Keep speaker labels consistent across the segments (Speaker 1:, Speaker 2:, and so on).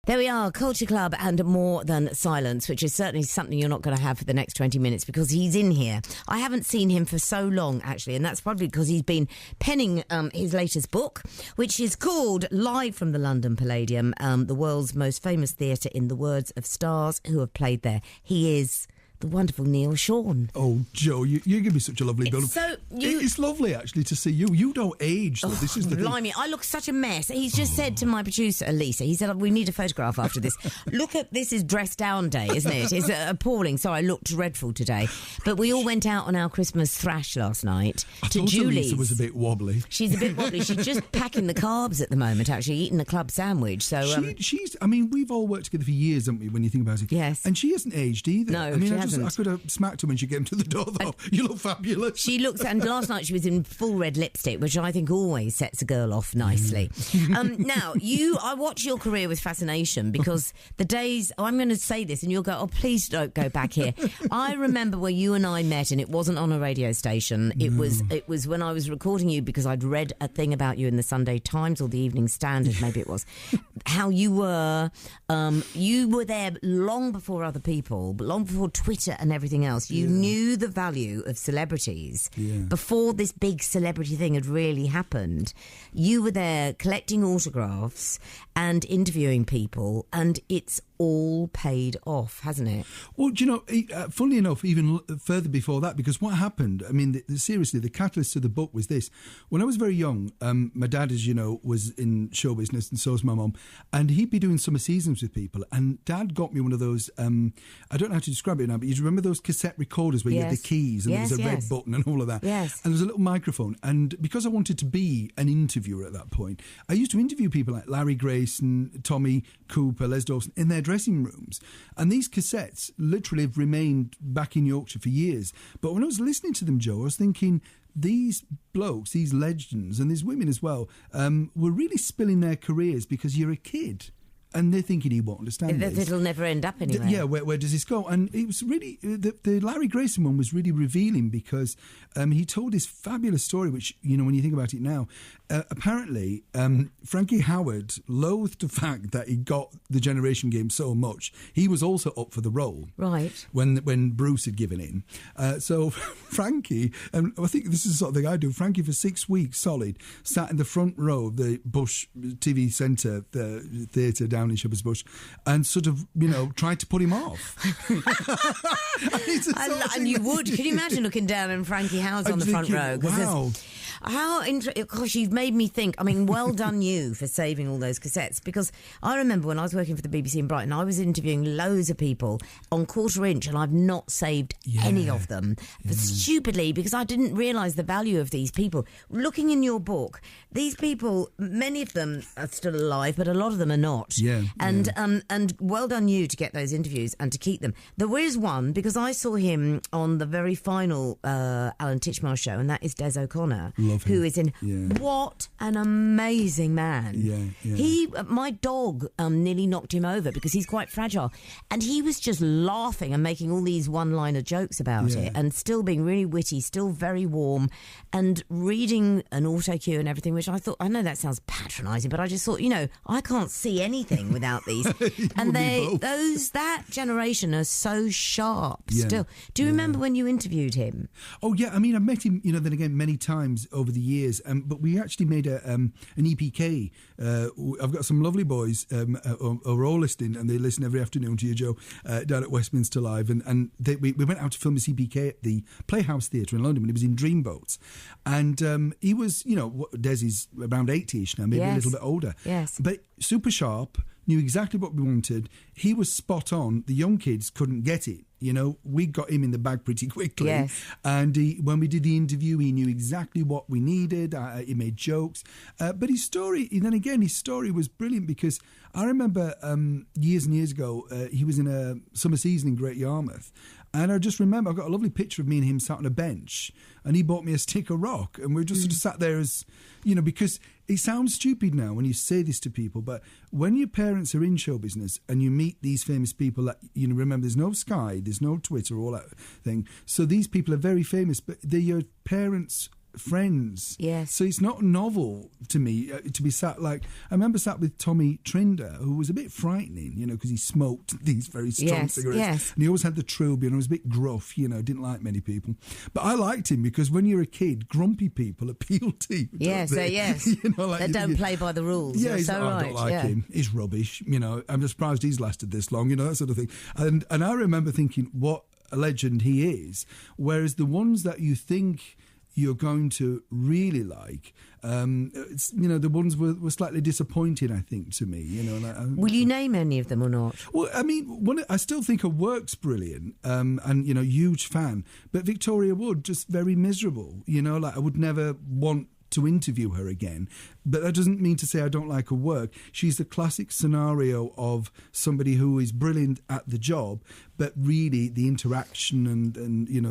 Speaker 1: There we are, Culture Club and More Than Silence, which is certainly something you're not going to have for the next 20 minutes because he's in here. I haven't seen him for so long, actually, and that's probably because he's been penning his latest book, which is called Live from the London Palladium, the world's most famous theatre in the words of stars who have played there. He is the wonderful Neil Sean.
Speaker 2: Oh, Joe, you give me such a lovely build. It's lovely, actually, to see you. You don't age, though. This is the
Speaker 1: blimey, I look such a mess. He's just said to my producer, Lisa, he said, we need a photograph after this. Look at, this is dress down day, isn't it? It's appalling. So I look dreadful today. But we all went out on our Christmas thrash last night to Julie's.
Speaker 2: Lisa was a bit wobbly.
Speaker 1: She's a bit wobbly. She's just packing the carbs at the moment, actually, eating a club sandwich. So
Speaker 2: I mean, we've all worked together for years, haven't we, when you think about it?
Speaker 1: Yes.
Speaker 2: And she hasn't aged either.
Speaker 1: No,
Speaker 2: I mean,
Speaker 1: she hasn't.
Speaker 2: I could have smacked her when she came to the door, though. You look fabulous.
Speaker 1: She looks, and last night she was in full red lipstick, which I think always sets a girl off nicely. Now, I watch your career with fascination because the days, I'm going to say this and you'll go, oh, please don't go back here. I remember where you and I met, and it wasn't on a radio station. It was when I was recording you because I'd read a thing about you in the Sunday Times or the Evening Standard, maybe it was, how you were there long before other people, but long before Twitter and everything else. You knew the value of celebrities before this big celebrity thing had really happened. You were there collecting autographs and interviewing people, and it's all paid off, hasn't it?
Speaker 2: Well, do you know, funnily enough, even further before that, because what happened, I mean, seriously, the catalyst of the book was this. When I was very young, my dad, as you know, was in show business, and so was my mum, and he'd be doing summer seasons with people, and Dad got me one of those, I don't know how to describe it now, but you remember those cassette recorders where you had the keys and there was a red button and all of that?
Speaker 1: Yes.
Speaker 2: And there was a little microphone, and because I wanted to be an interviewer at that point, I used to interview people like Larry Grayson, Tommy Cooper, Les Dawson in their dressing rooms, and these cassettes literally have remained back in Yorkshire for years. But when I was listening to them, Joe, I was thinking these blokes, these legends, and these women as well, were really spilling their careers because you're a kid. And they're thinking he won't understand this.
Speaker 1: It'll never end up anywhere.
Speaker 2: Yeah, where does this go? And it was really, the Larry Grayson one was really revealing because he told this fabulous story, which, you know, when you think about it now, apparently Frankie Howard loathed the fact that he got the Generation Game so much. He was also up for the role.
Speaker 1: Right.
Speaker 2: When Bruce had given in. So Frankie, and I think this is the sort of thing I do, Frankie for 6 weeks solid sat in the front row of the Bush TV Centre, the theatre down in Shepherd's Bush, and sort of, you know, tried to put him off.
Speaker 1: And you would. Can you imagine looking down and Frankie Howard's on the front row?
Speaker 2: Wow.
Speaker 1: How interesting. Gosh, you've made me think. I mean, well done you for saving all those cassettes, because I remember when I was working for the BBC in Brighton, I was interviewing loads of people on quarter inch, and I've not saved any of them stupidly because I didn't realise the value of these people. Looking in your book, these people, many of them are still alive, but a lot of them are not. And well done you to get those interviews and to keep them. There is one, because I saw him on the very final Alan Titchmarsh show, and that is Des O'Connor. Who is in what an amazing man. My dog nearly knocked him over because he's quite fragile, and he was just laughing and making all these one-liner jokes about it, and still being really witty, still very warm, and reading an auto cue and everything, which I thought, I know that sounds patronising, but I just thought, you know, I can't see anything without these. And that generation are so sharp still. Do you remember when you interviewed him?
Speaker 2: Oh yeah, I mean, I've met him, you know, then again many times over the years, but we actually made an EPK. I've got some lovely boys who are all listening, and they listen every afternoon to you, Joe, down at Westminster Live, and we went out to film this EPK at the Playhouse Theatre in London when he was in Dreamboats, and he was, you know, Desi's around 80ish now, maybe a little bit older, but super sharp, knew exactly what we wanted. He was spot on. The young kids couldn't get it. You know, we got him in the bag pretty quickly. And when we did the interview, he knew exactly what we needed. He made jokes. But his story was brilliant, because I remember years and years ago, he was in a summer season in Great Yarmouth. And I just remember, I've got a lovely picture of me and him sat on a bench, and he bought me a stick of rock, and we just sort of sat there as, you know, because it sounds stupid now when you say this to people, but when your parents are in show business and you meet these famous people that, you know, remember, there's no Sky, there's no Twitter, all that thing. So these people are very famous, but they're your parents' friends.
Speaker 1: Yes.
Speaker 2: So it's not novel to me to be sat like... I remember sat with Tommy Trinder, who was a bit frightening, because he smoked these very strong cigarettes.
Speaker 1: Yes.
Speaker 2: And he always had the trilby and was a bit gruff, didn't like many people. But I liked him because when you're a kid, grumpy people appeal to you.
Speaker 1: Yes,
Speaker 2: yes.
Speaker 1: They don't play by the rules.
Speaker 2: Yeah,
Speaker 1: I
Speaker 2: don't like him. He's rubbish. I'm just surprised he's lasted this long, that sort of thing. And I remember thinking, what a legend he is. Whereas the ones that you think you're going to really like, the ones were slightly disappointing, I think, to me.
Speaker 1: Will you name any of them or not?
Speaker 2: Well, I mean, I still think her work's brilliant, and huge fan. But Victoria Wood, just very miserable. I would never want to interview her again. But that doesn't mean to say I don't like her work. She's the classic scenario of somebody who is brilliant at the job, but really the interaction and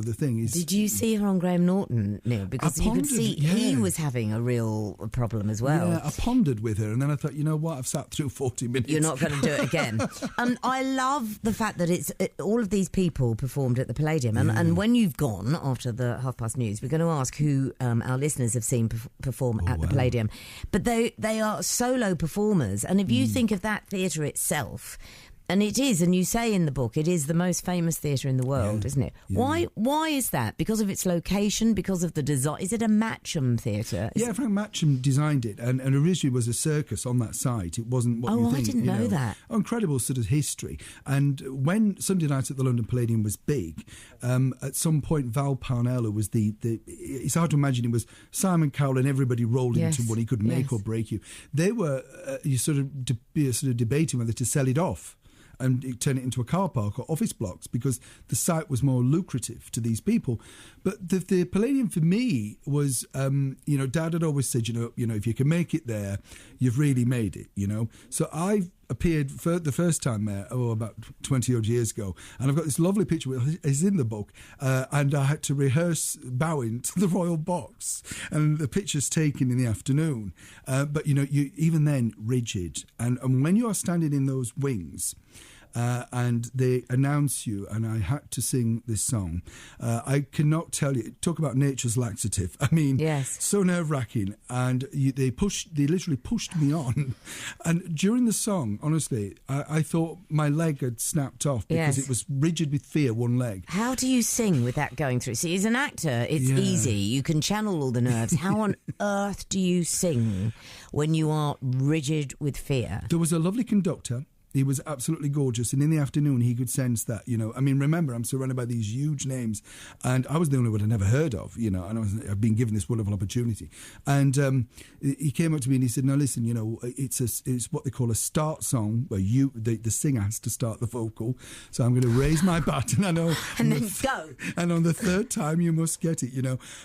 Speaker 2: the thing is...
Speaker 1: Did you see her on Graham Norton, Neil? Because you could see he was having a real problem as well.
Speaker 2: Yeah, I pondered with her and then I thought, you know what, I've sat through 40 minutes.
Speaker 1: You're not going to do it again. And I love the fact that all of these people performed at the Palladium. And when you've gone after the 9:30 news, we're going to ask who our listeners have seen perform at the Palladium. But they are solo performers. And if you think of that theatre itself... And it is, and you say in the book, it is the most famous theatre in the world, isn't it? Yeah. Why is that? Because of its location, because of the design? Is it a Matcham theatre?
Speaker 2: Yeah, Frank Matcham designed it, and originally was a circus on that site. It wasn't what you think.
Speaker 1: I didn't know that.
Speaker 2: Incredible sort of history. And when Sunday Night at the London Palladium was big, at some point Val Parnell, who was it's hard to imagine, it was Simon Cowell and everybody rolled into one. He could make or break you. They were sort of debating whether to sell it off and turn it into a car park or office blocks because the site was more lucrative to these people. But the Palladium for me was, Dad had always said, if you can make it there, you've really made it, So I appeared for the first time there, about 20 odd years ago, and I've got this lovely picture, it's in the book, and I had to rehearse bowing to the royal box, and the picture's taken in the afternoon. But, you even then, rigid. And when you are standing in those wings, and they announce you, and I had to sing this song. I cannot tell you, talk about nature's laxative. I mean, so nerve-wracking. And they literally pushed me on. And during the song, honestly, I thought my leg had snapped off because it was rigid with fear, one leg.
Speaker 1: How do you sing with that going through? See, as an actor, it's easy. You can channel all the nerves. How on earth do you sing when you are rigid with fear?
Speaker 2: There was a lovely conductor. He was absolutely gorgeous, and in the afternoon he could sense that, remember, I'm surrounded by these huge names, and I was the only one I'd never heard of, and I've been given this wonderful opportunity. And he came up to me and he said, "No, listen, it's what they call a start song, where the singer has to start the vocal. So I'm going to raise my baton, and then
Speaker 1: go.
Speaker 2: And on the third time you must get it,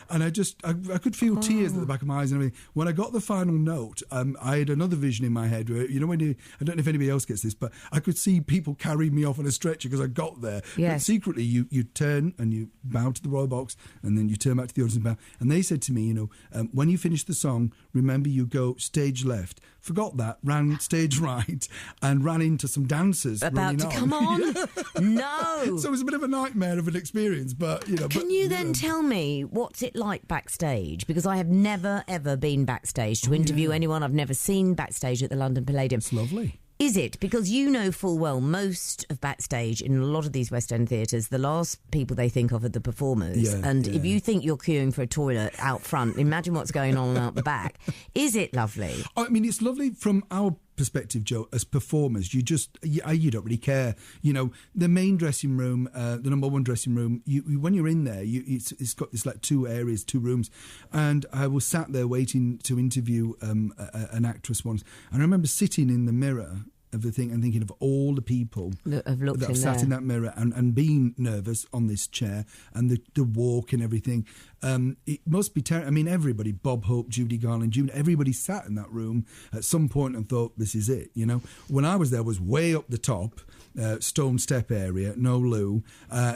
Speaker 2: And I could feel tears at the back of my eyes and everything. When I got the final note, I had another vision in my head where, I don't know if anybody else gets this, but I could see people carrying me off on a stretcher because I got there.
Speaker 1: Yes.
Speaker 2: But secretly, you turn and you bow to the royal box, and then you turn back to the audience and bow. And they said to me, when you finish the song, remember you go stage left. Forgot that, ran stage right, and ran into some dancers.
Speaker 1: About to come on? No.
Speaker 2: So it was a bit of a nightmare of an experience, but,
Speaker 1: Can you then tell me what's it like backstage? Because I have never, ever been backstage to interview anyone. I've never seen backstage at the London Palladium.
Speaker 2: It's lovely.
Speaker 1: Is it? Because you know full well most of backstage in a lot of these West End theatres, the last people they think of are the performers. If you think you're queuing for a toilet out front, imagine what's going on out the back. Is it lovely?
Speaker 2: I mean, it's lovely from our perspective, Joe, as performers. You don't really care. The main dressing room, the number one dressing room, when you're in there, it's got this like two rooms, and I was sat there waiting to interview an actress once, and I remember sitting in the mirror of the thing and thinking of all the people
Speaker 1: that have
Speaker 2: sat in that mirror and being nervous on this chair and the walk and everything. It must be terrible. I mean, everybody, Bob Hope, Judy Garland, everybody sat in that room at some point and thought, this is it, When I was there, I was way up the top, Stone Step area, no loo,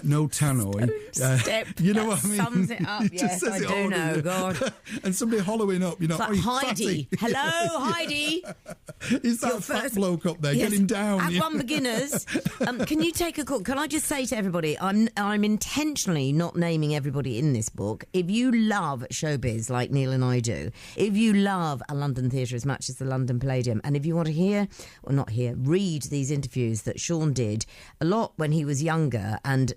Speaker 2: no tannoy.
Speaker 1: Step.
Speaker 2: You know what I mean?
Speaker 1: Sums it up. Yes, I do know. God.
Speaker 2: And somebody hollowing up, you know.
Speaker 1: It's like Heidi. Hello, Heidi.
Speaker 2: Is that fat bloke up there?
Speaker 1: Yes,
Speaker 2: Get him down.
Speaker 1: Act One beginners. Can you take a call? Can I just say to everybody, I'm intentionally not naming everybody in this book. If you love showbiz like Neil and I do, if you love a London theatre as much as the London Palladium, and if you want to read these interviews that Sean did a lot when he was younger, and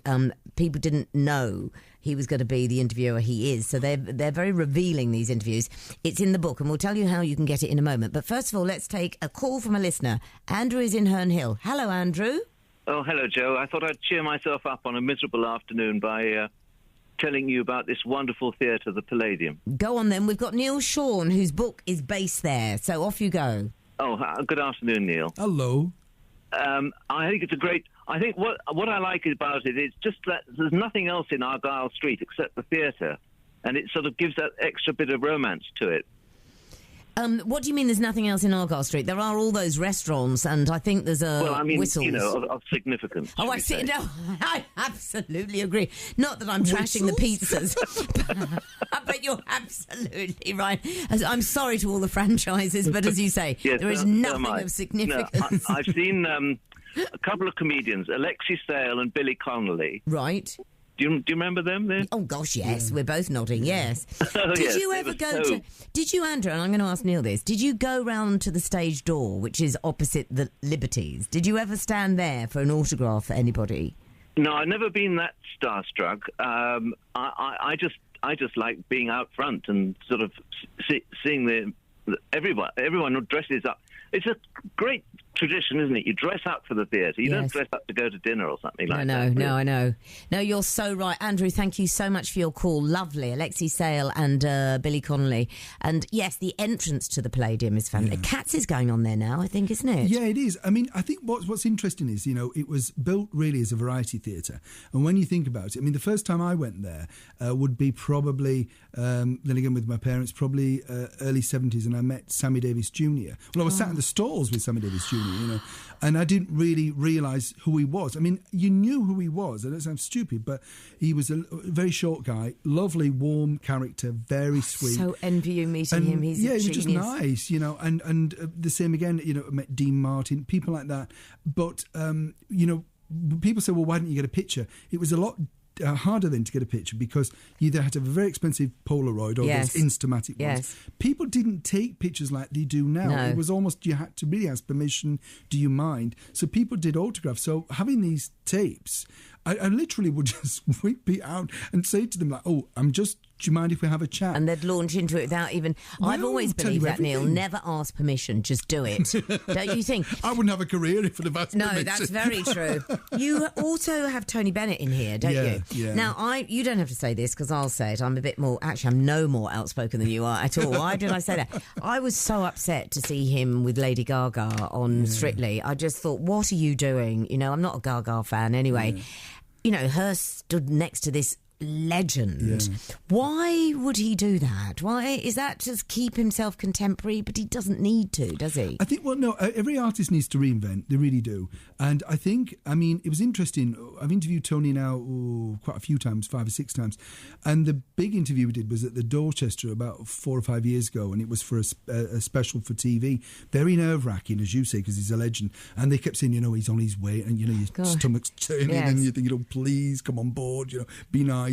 Speaker 1: people didn't know he was going to be the interviewer he is. So they're very revealing, these interviews. It's in the book, and we'll tell you how you can get it in a moment. But first of all, let's take a call from a listener. Andrew is in Herne Hill. Hello, Andrew.
Speaker 3: Oh, hello, Joe. I thought I'd cheer myself up on a miserable afternoon by telling you about this wonderful theatre, the Palladium.
Speaker 1: Go on then. We've got Neil Sean, whose book is based there. So off you go.
Speaker 3: Oh, good afternoon, Neil.
Speaker 2: Hello.
Speaker 3: I think it's a great... I think what I like about it is just that there's nothing else in Argyle Street except the theatre, and it sort of gives that extra bit of romance to it.
Speaker 1: What do you mean there's nothing else in Argyle Street? There are all those restaurants, and I think there's whistles.
Speaker 3: You know, of significance.
Speaker 1: Oh, I see. No, I absolutely agree. Not that I'm trashing the pizzas, but you're absolutely right. I'm sorry to all the franchises, but as you say,
Speaker 3: yes,
Speaker 1: there is nothing of significance.
Speaker 3: No, I've seen a couple of comedians, Alexi Sale and Billy Connolly.
Speaker 1: Right.
Speaker 3: Do you remember them then?
Speaker 1: Oh, gosh, yes. Yeah. We're both nodding, yes.
Speaker 3: Did
Speaker 1: you ever go to... Did you, Andrew, and I'm going to ask Neil this, did you go round to the stage door, which is opposite the Liberties? Did you ever stand there for an autograph for anybody?
Speaker 3: No, I've never been that starstruck. I just like being out front and sort of seeing everyone who dresses up. It's a great tradition, isn't it? You dress up for the theatre. You don't dress up to go to dinner or something like that.
Speaker 1: No, I know. No, you're so right. Andrew, thank you so much for your call. Lovely. Alexi Sale and Billy Connolly. And yes, the entrance to the Palladium is fantastic. Yeah. Cats is going on there now, I think, isn't it?
Speaker 2: Yeah, it is. I mean, I think what's interesting is, you know, it was built really as a variety theatre. And when you think about it, I mean, the first time I went there would be probably, then again with my parents, probably early 70s, and I met Sammy Davis Jr. Well, I was sat in the stalls with Sammy Davis Jr., you know, and I didn't really realise who he was. I mean, you knew who he was. I don't sound stupid, but he was a very short guy, lovely, warm character, very sweet.
Speaker 1: So envy you meeting him. He's
Speaker 2: he
Speaker 1: was
Speaker 2: just nice, you know. And the same again, you know, I met Dean Martin, people like that. But you know, people say, well, why didn't you get a picture? It was a lot harder then to get a picture because you either had to have a very expensive Polaroid or those Instamatic ones. People didn't take pictures like they do now.
Speaker 1: No.
Speaker 2: It was almost, you had to really ask permission, do you mind? So people did autographs. So having these tapes, I literally would just whip it out and say to them like, oh, do you mind if we have a chat?
Speaker 1: And they'd launch into it without even... I've always believed that, Neil. Never ask permission, just do it. Don't you think?
Speaker 2: I wouldn't have a career if I'd have asked permission.
Speaker 1: No, that's very true. You also have Tony Bennett in here, don't you?
Speaker 2: Yeah.
Speaker 1: Now, you don't have to say this because I'll say it. I'm a bit more... Actually, I'm no more outspoken than you are at all. Why did I say that? I was so upset to see him with Lady Gaga on Strictly. I just thought, what are you doing? You know, I'm not a Gaga fan anyway. Yeah. You know, her stood next to this legend. Yeah. Why would he do that? Why is that to keep himself contemporary? But he doesn't need to, does he?
Speaker 2: I think, well, no, every artist needs to reinvent. They really do. And I think, I mean, it was interesting. I've interviewed Tony now quite a few times, 5 or 6 times. And the big interview we did was at the Dorchester about 4 or 5 years ago. And it was for a special for TV. Very nerve-wracking, as you say, because he's a legend. And they kept saying, you know, he's on his way. And, you know, your stomach's turning. Yes. And you think, you know, please come on board, you know, be nice.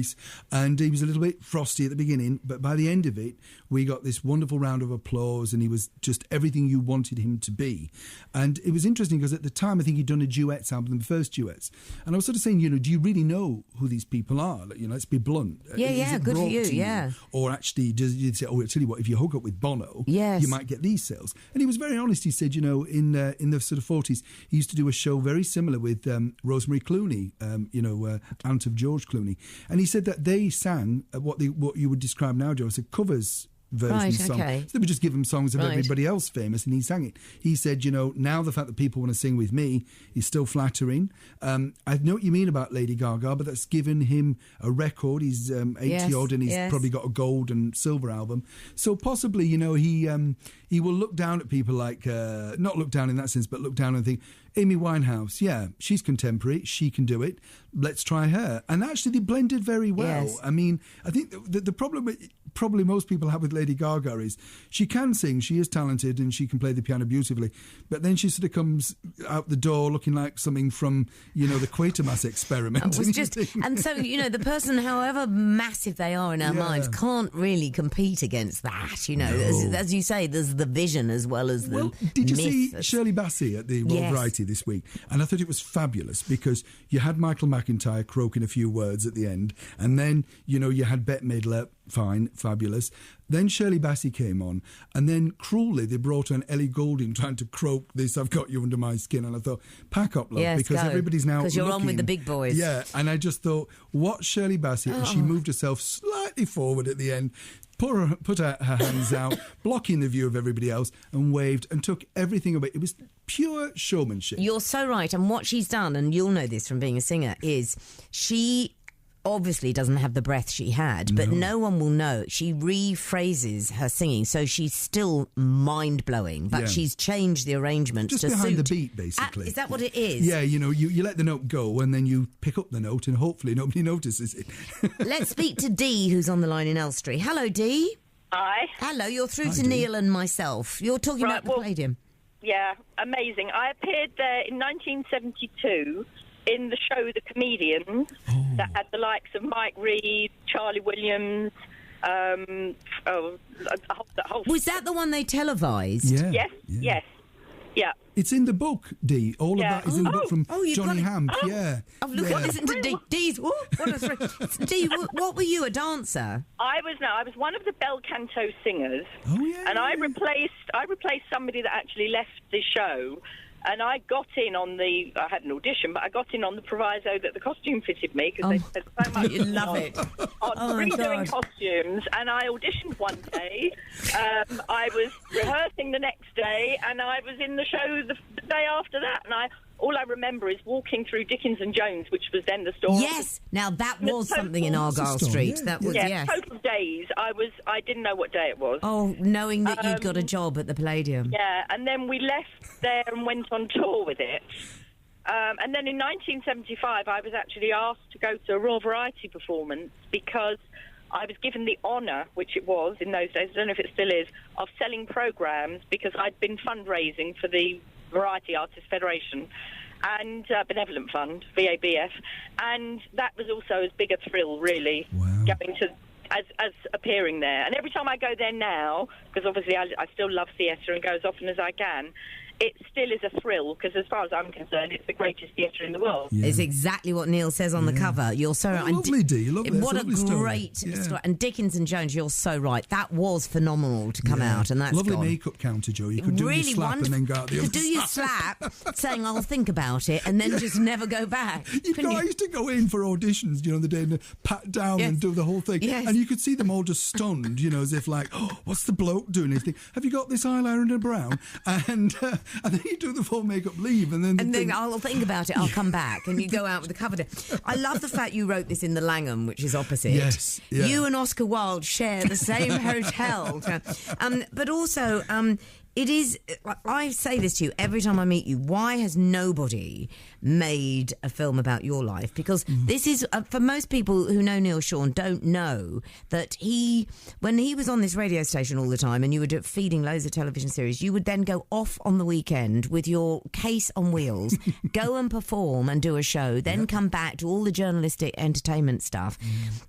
Speaker 2: And he was a little bit frosty at the beginning, but by the end of it, we got this wonderful round of applause, and he was just everything you wanted him to be. And it was interesting because at the time, I think he'd done a duets album, the first duets. And I was sort of saying, you know, do you really know who these people are? Like, you know, let's be blunt.
Speaker 1: Yeah, good for you, yeah.
Speaker 2: Or actually, you say, oh, I'll tell you what, if you hook up with Bono, you might get these sales. And he was very honest. He said, you know, in the sort of 40s, he used to do a show very similar with Rosemary Clooney, aunt of George Clooney. And he said that they sang what you would describe now, Joe, as a covers version song.
Speaker 1: Okay.
Speaker 2: So they would just give him songs of everybody else famous, and he sang it. He said, you know, now the fact that people want to sing with me is still flattering. I know what you mean about Lady Gaga, but that's given him a record. He's 80-odd, and he's probably got a gold and silver album. So possibly, you know, he will look down at people like, not look down in that sense, but look down and think, Amy Winehouse, yeah, she's contemporary. She can do it. Let's try her. And actually, they blended very well.
Speaker 1: Yes.
Speaker 2: I mean, I think the problem probably most people have with Lady Gaga is she can sing, she is talented, and she can play the piano beautifully. But then she sort of comes out the door looking like something from, the Quatermass experiment.
Speaker 1: It was just, and so, the person, however massive they are in our minds, can't really compete against that, No. As you say, there's the vision as well as the
Speaker 2: did you
Speaker 1: myth.
Speaker 2: see Shirley Bassey at the World Variety this week? And I thought it was fabulous because you had Michael McIntyre croaking a few words at the end, and then, you had Bette Midler, fine, fabulous. Then Shirley Bassey came on, and then cruelly they brought on Ellie Goulding trying to croak this, I've got you under my skin. And I thought, pack up, love, because everybody's now
Speaker 1: because you're on with the big boys.
Speaker 2: Yeah, and I just thought, what Shirley Bassey, and she moved herself slightly forward at the end, put her hands out, blocking the view of everybody else, and waved and took everything away. It was pure showmanship.
Speaker 1: You're so right. And what she's done, and you'll know this from being a singer, is she obviously doesn't have the breath she had, but no one will know. She rephrases her singing, so she's still mind-blowing, but she's changed the arrangements
Speaker 2: just
Speaker 1: to
Speaker 2: behind
Speaker 1: suit.
Speaker 2: the beat, basically.
Speaker 1: Is that what it is?
Speaker 2: Yeah, you let the note go and then you pick up the note and hopefully nobody notices it.
Speaker 1: Let's speak to Dee, who's on the line in Elstree. Hello, Dee.
Speaker 4: Hi.
Speaker 1: Hello, you're through to
Speaker 2: Dee.
Speaker 1: Neil and myself. You're talking about the Palladium.
Speaker 4: Yeah, amazing. I appeared there in 1972 in the show The Comedians that had the likes of Mike Reed, Charlie Williams, that whole...
Speaker 1: Was that the one they televised?
Speaker 2: Yeah.
Speaker 4: Yes. Yeah.
Speaker 2: It's in the book, Dee. All of that is in the book from
Speaker 1: you've
Speaker 2: Johnny
Speaker 1: got it.
Speaker 2: Hamp. Yeah.
Speaker 1: Oh, look, listen to Dee. Dee's. What a thrill. Dee, what were you, a dancer?
Speaker 4: I was one of the bel canto singers.
Speaker 2: Oh, yeah.
Speaker 4: And I replaced somebody that actually left the show. And I got in I had an audition, but I got in on the proviso that the costume fitted me because they said so much.
Speaker 1: You love it.
Speaker 4: On redoing costumes. And I auditioned one day. I was rehearsing the next day, and I was in the show the day after that. And all I remember is walking through Dickens and Jones, which was then the store.
Speaker 1: Yes, now that was something in Argyle Street. That was
Speaker 4: total days. I didn't know what day it was.
Speaker 1: Oh, knowing that you'd got a job at the Palladium.
Speaker 4: Yeah, and then we left there and went on tour with it. And then in 1975, I was actually asked to go to a Royal Variety performance because I was given the honour, which it was in those days, I don't know if it still is, of selling programmes because I'd been fundraising for the Variety Artists Federation and Benevolent Fund, VABF, and that was also as big a thrill, really, going to as appearing there. And every time I go there now, because obviously I still love theatre and go as often as I can, it still is a thrill because, as far as I'm concerned, it's the greatest theatre in the world.
Speaker 1: Yeah. It's exactly what Neil says on the cover. You're so right.
Speaker 2: Lovely, Dee. Lovely.
Speaker 1: What a great story. And Dickens and Jones, you're so right. That was phenomenal to come out, and that's
Speaker 2: lovely
Speaker 1: gone.
Speaker 2: Makeup counter, Joe. You could do
Speaker 1: really
Speaker 2: your slap
Speaker 1: wonderful.
Speaker 2: and then go out the other
Speaker 1: do your slap, saying I'll think about it, and then just never go back.
Speaker 2: I used to go in for auditions, the day and pat down and do the whole thing, and you could see them all just stunned, as if like, oh, what's the bloke doing? He's thinking, have you got this eyeliner and a brown? And then you do the full makeup, leave, and then
Speaker 1: I'll think about it. I'll come back, and you go out with the cover. I love the fact you wrote this in the Langham, which is opposite.
Speaker 2: Yes, yeah.
Speaker 1: You and Oscar Wilde share the same hotel, but also. It is, I say this to you every time I meet you, why has nobody made a film about your life? Because this is, for most people who know Neil Sean, don't know that when he was on this radio station all the time and you were feeding loads of television series, you would then go off on the weekend with your case on wheels, go and perform and do a show, then come back to all the journalistic entertainment stuff.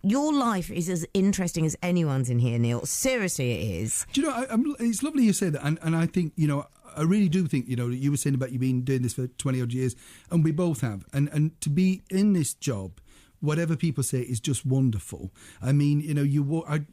Speaker 1: Your life is as interesting as anyone's in here, Neil. Seriously, it is.
Speaker 2: Do you know, it's lovely you say that, and I think, I really do think, you were saying about you been doing this for 20 odd years, and we both have. And to be in this job, whatever people say, is just wonderful. I mean,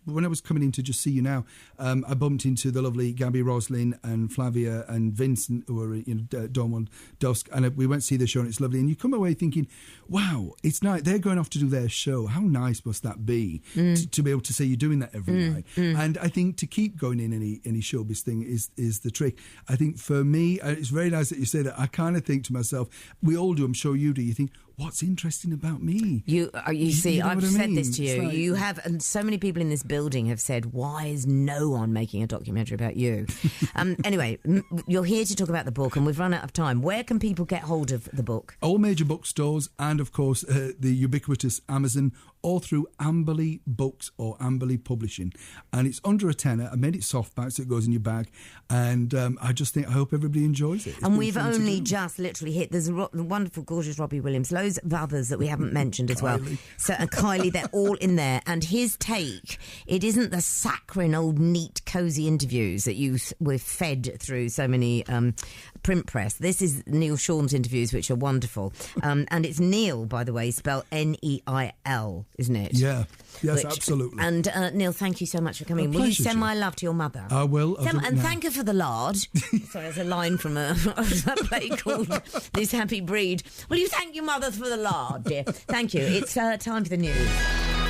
Speaker 2: when I was coming in to just see you now, I bumped into the lovely Gabby Roslin and Flavia and Vincent, who were Dawn on Dusk, and we went to see the show, and it's lovely. And you come away thinking, wow, it's nice. They're going off to do their show. How nice must that be to be able to say you're doing that every night? And I think to keep going in any showbiz thing is the trick. I think for me, it's very nice that you say that. I kind of think to myself, we all do, I'm sure you do, you think, what's interesting about me?
Speaker 1: You see,
Speaker 2: know
Speaker 1: I've
Speaker 2: what I
Speaker 1: said
Speaker 2: mean?
Speaker 1: this to you.
Speaker 2: It's like-
Speaker 1: You have, and so many people in this building have said, why is no one making a documentary about you? Anyway, you're here to talk about the book, and we've run out of time. Where can people get hold of the book?
Speaker 2: All major bookstores and, of course, the ubiquitous Amazon, all through Amberley Books or Amberley Publishing. And it's under a tenner. I made it softback so it goes in your bag. And I hope everybody enjoys it. It's
Speaker 1: And
Speaker 2: been
Speaker 1: we've
Speaker 2: fun to
Speaker 1: only
Speaker 2: do.
Speaker 1: just literally hit. There's a wonderful, gorgeous Robbie Williams, loads of others that we haven't mentioned as well.
Speaker 2: Kylie.
Speaker 1: So, and Kylie, they're all in there. And his take, it isn't the saccharine, old, neat, cosy interviews that we're fed through so many print press. This is Neil Sean's interviews, which are wonderful. And it's Neil, by the way, spelled Neil, isn't it?
Speaker 2: Yeah, yes, absolutely.
Speaker 1: And Neil, thank you so much for coming.
Speaker 2: A
Speaker 1: Will you
Speaker 2: pleasure,
Speaker 1: send
Speaker 2: Jo.
Speaker 1: my love to your mother?
Speaker 2: I will. I'll do it
Speaker 1: And
Speaker 2: now.
Speaker 1: thank her for the lard. Sorry, there's a line from a play called This Happy Breed. Will you thank your mother for the lard, dear? Thank you. It's time for the news.